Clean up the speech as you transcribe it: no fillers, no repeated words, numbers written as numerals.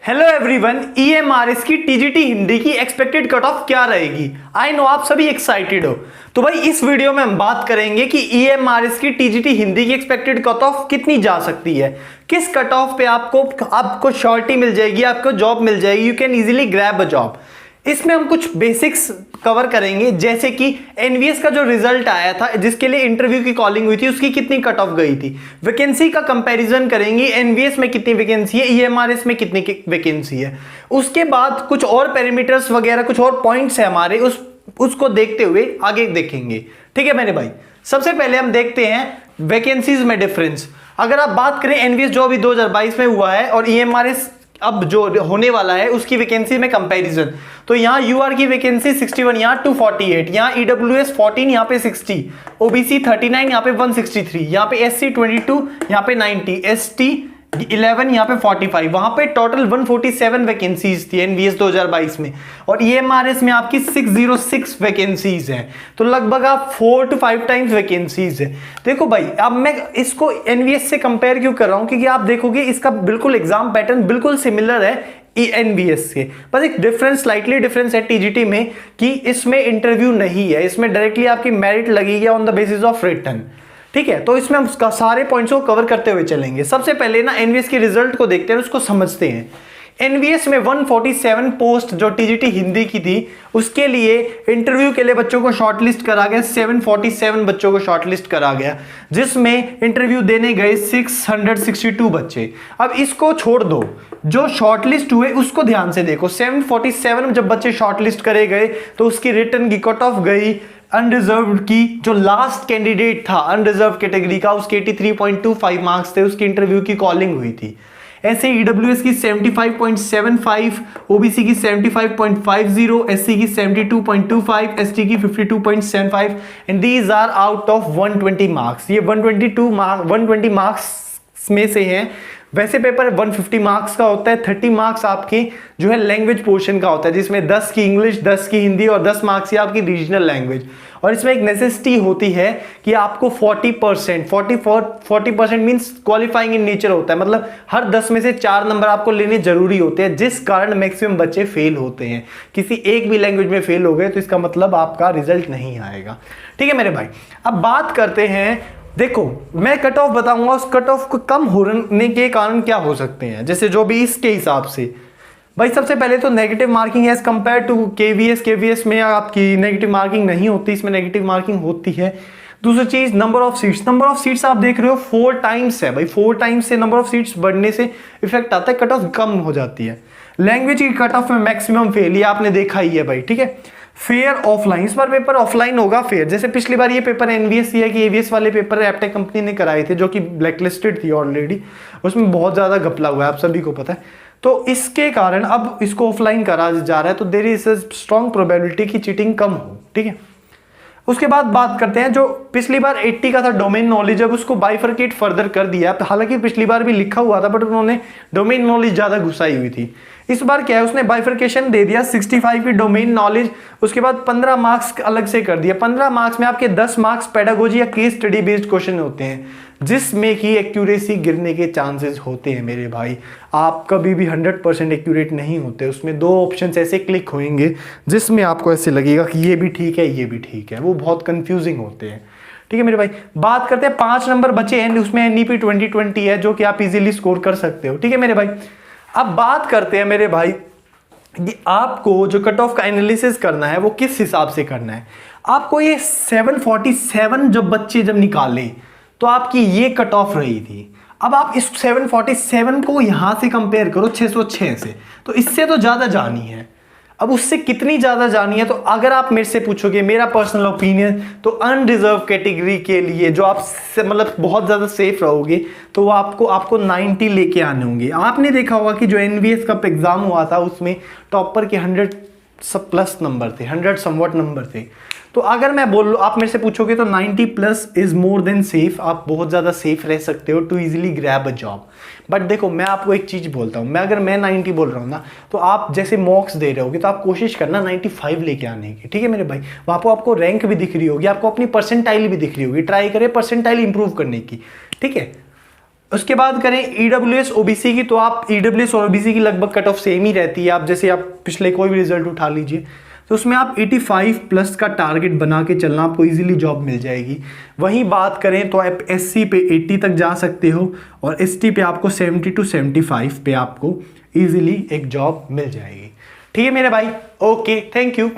Hello everyone, EMRS की TGT Hindi की expected cut off क्या रहेगी। आई नो आप सभी एक्साइटेड हो। तो भाई इस वीडियो में हम बात करेंगे कि ईएमआरएस की टीजीटी हिंदी की एक्सपेक्टेड कट ऑफ कितनी जा सकती है, किस कट ऑफ पे आपको श्योरिटी मिल जाएगी, आपको जॉब मिल जाएगी, you can easily grab a job. इसमें हम कुछ बेसिक्स कवर करेंगे, जैसे कि एनवीएस का जो रिजल्ट आया था जिसके लिए इंटरव्यू की कॉलिंग हुई थी उसकी कितनी कट ऑफ गई थी, वैकेंसी का कंपैरिजन करेंगे, एनवीएस में कितनी वैकेंसी है, ईएमआरएस में कितनी वैकेंसी है। उसके बाद कुछ और पैरामीटर्स वगैरह कुछ और पॉइंट्स है हमारे, उसको देखते हुए आगे देखेंगे। ठीक है मेरे भाई, सबसे पहले हम देखते हैं वैकेंसीज में डिफरेंस। अगर आप बात करें एनवीएस जो अभी 2022 में हुआ है और ईएमआरएस अब जो होने वाला है उसकी वैकेंसी में कंपैरिजन, तो यहाँ यूआर की वैकेंसी 61, यहाँ 248, यहाँ ईडब्ल्यूएस 14, यहाँ पे 60, ओबीसी 39, यहाँ पे 163, यहाँ पे एससी 22, यहाँ पे 90, एसटी 11, यहाँ पे 45, वहां पे टोटल 147 वैकेंसीज थी एनवीएस 2022 में, और ईएमआरएस में आपकी 606 वैकेंसीज हैं। तो लगभग आप 4 to 5 टाइम्स वैकेंसीज है। देखो भाई, अब मैं इसको एनवीएस से कंपेयर क्यों कर रहा हूं, क्योंकि आप देखोगे इसका बिल्कुल एग्जाम पैटर्न बिल्कुल सिमिलर है एनवीएस के, बस एक डिफरेंस, स्लाइटली डिफरेंस है टीजीटी में कि इसमें इंटरव्यू नहीं है, इसमें डायरेक्टली आपकी मेरिट लगेगी on the basis of written. ठीक है, तो इसमें हम उसका सारे पॉइंट्स को कवर करते हुए चलेंगे। सबसे पहले ना एनवीएस के रिजल्ट को देखते हैं, उसको समझते हैं। एनवीएस में 147 पोस्ट जो टीजीटी हिंदी की थी उसके लिए इंटरव्यू के लिए बच्चों को शॉर्टलिस्ट करा गया, 747 बच्चों को शॉर्टलिस्ट करा गया, जिसमें इंटरव्यू देने गए 662 बच्चे। अब इसको छोड़ दो, जो शॉर्टलिस्ट हुए उसको ध्यान से देखो। 747 जब बच्चे शॉर्टलिस्ट करे गए तो उसकी रिटर्न की कट ऑफ गई अनरिजर्व की। जो लास्ट कैंडिडेट था अनरिजर्व कैटेगरी का, उसके 83.25 मार्क्स थे, उसकी इंटरव्यू की कॉलिंग हुई थी। ऐसे ईडब्ल्यूएस की 75.75, ओबीसी की 75.50, एससी की 72.25, एसटी की 52.75, and these are out of 120 marks. ये 120 मार्क्स में से हैं। वैसे पेपर 150 मार्क्स का होता है, 30 मार्क्स आपके जो है लैंग्वेज पोर्शन का होता है, जिसमें 10 की इंग्लिश, 10 की हिंदी और 10 मार्क्स ही आपकी रीजनल लैंग्वेज। और इसमें एक नेसेसिटी होती है कि आपको 40% मींस क्वालिफाइंग इन नेचर होता है, मतलब हर 10 में से 4 नंबर आपको लेने जरूरी होते हैं, जिस कारण मैक्सिमम बच्चे फेल होते हैं। किसी एक भी लैंग्वेज में फेल हो गए तो इसका मतलब आपका रिजल्ट नहीं आएगा। ठीक है मेरे भाई, अब बात करते हैं। देखो, मैं कट ऑफ बताऊंगा, उस कट ऑफ को कम होने के कारण क्या हो सकते हैं, जैसे जो भी इसके हिसाब से। भाई सबसे पहले तो negative marking as compare to KVS में आपकी नेगेटिव मार्किंग नहीं होती, इसमें नेगेटिव मार्किंग होती है। दूसरी चीज, नंबर ऑफ सीट्स आप देख रहे हो 4 टाइम्स है भाई, 4 टाइम्स से नंबर ऑफ सीट्स बढ़ने से इफेक्ट आता है, कट ऑफ कम हो जाती है। लैंग्वेज की कट ऑफ में मैक्सिमम फेल, ये आपने देखा ही है भाई। ठीक है, फेयर ऑफलाइन, इस बार पेपर ऑफलाइन होगा फेयर। जैसे पिछली बार ये पेपर एनवीएस है कि एवीएस वाले पेपर एप्टेक कंपनी ने कराए थे, जो कि ब्लैकलिस्टेड थी ऑलरेडी, उसमें बहुत ज्यादा घपला हुआ है, आप सभी को पता है। तो इसके कारण अब इसको ऑफलाइन करा जा रहा है, तो there is a strong probability कि चीटिंग कम हो। ठीक है, उसके बाद बात करते हैं जो पिछली बार 80 का था डोमेन नॉलेज, अब उसको बाइफरकेट फर्दर कर दिया। हालांकि पिछली बार भी लिखा हुआ था बट उन्होंने डोमेन नॉलेज ज्यादा घुसाई हुई थी। इस बार क्या है, उसने बाइफरकेशन दे दिया, 65 की डोमेन नॉलेज, उसके बाद 15 मार्क्स अलग से कर दिया। 15 मार्क्स में आपके 10 मार्क्स पेडागोजी या केस स्टडी बेस्ड क्वेश्चन होते हैं, जिसमें की एक्यूरेसी गिरने के चांसेस होते हैं मेरे भाई। आप कभी भी 100% एक्यूरेट नहीं होते, उसमें 2 ऑप्शंस ऐसे क्लिक होंगे जिसमें आपको ऐसे लगेगा कि ये भी ठीक है, ये भी ठीक है, वो बहुत कंफ्यूजिंग होते हैं। ठीक है मेरे भाई, बात करते हैं 5 नंबर बचे हैं, उसमें एनईपी 2020 है जो कि आप इजीली स्कोर कर सकते हो। ठीक है मेरे भाई, अब बात करते हैं मेरे भाई कि आपको जो कट ऑफ का एनालिसिस करना है वो किस हिसाब से करना है। आपको ये 747 जब बच्चे जब निकाले तो आपकी ये कट ऑफ रही थी। अब आप इस 747 को यहां से कंपेयर करो 606 से, तो इससे तो ज्यादा जानी है। अब उससे कितनी ज्यादा जानी है, तो अगर आप मेरे से पूछोगे मेरा पर्सनल ओपिनियन, तो अनरिजर्व कैटेगरी के लिए जो आप मतलब बहुत ज्यादा सेफ रहोगे, तो वो आपको 90 लेके आने होंगे। आपने देखा होगा कि जो एनवीएस का एग्जाम हुआ था उसमें टॉपर के 100 सब प्लस नंबर थे, 100 समवट नंबर थे। तो अगर मैं बोल लो, आप मेरे से पूछोगे तो 90 plus is more than safe, आप बहुत ज्यादा सेफ रह सकते हो to easily grab a job. But देखो, मैं आपको एक चीज बोलता हूँ, अगर मैं 90 बोल रहा हूँ ना, तो आप जैसे मॉक्स दे रहे होगे तो आप कोशिश करना 95 लेके आने की। ठीक है मेरे भाई, वहां पर आपको रैंक भी दिख रही होगी, आपको अपनी परसेंटाइल भी दिख रही होगी, ट्राई करें परसेंटाइल इंप्रूव करने की। ठीक है, उसके बाद करें ईडब्ल्यूएस ओबीसी की, तो आप ईडब्ल्यूएस और ओबीसी की लगभग कट ऑफ सेम ही रहती है। आप जैसे आप पिछले कोई भी रिजल्ट उठा लीजिए, तो उसमें आप 85 प्लस का टारगेट बना के चलना, आपको इजीली जॉब मिल जाएगी। वहीं बात करें तो आप एससी पे 80 तक जा सकते हो और एसटी पे आपको 70 to 75 पे आपको इजीली एक जॉब मिल जाएगी। ठीक है मेरे भाई, ओके, थैंक यू।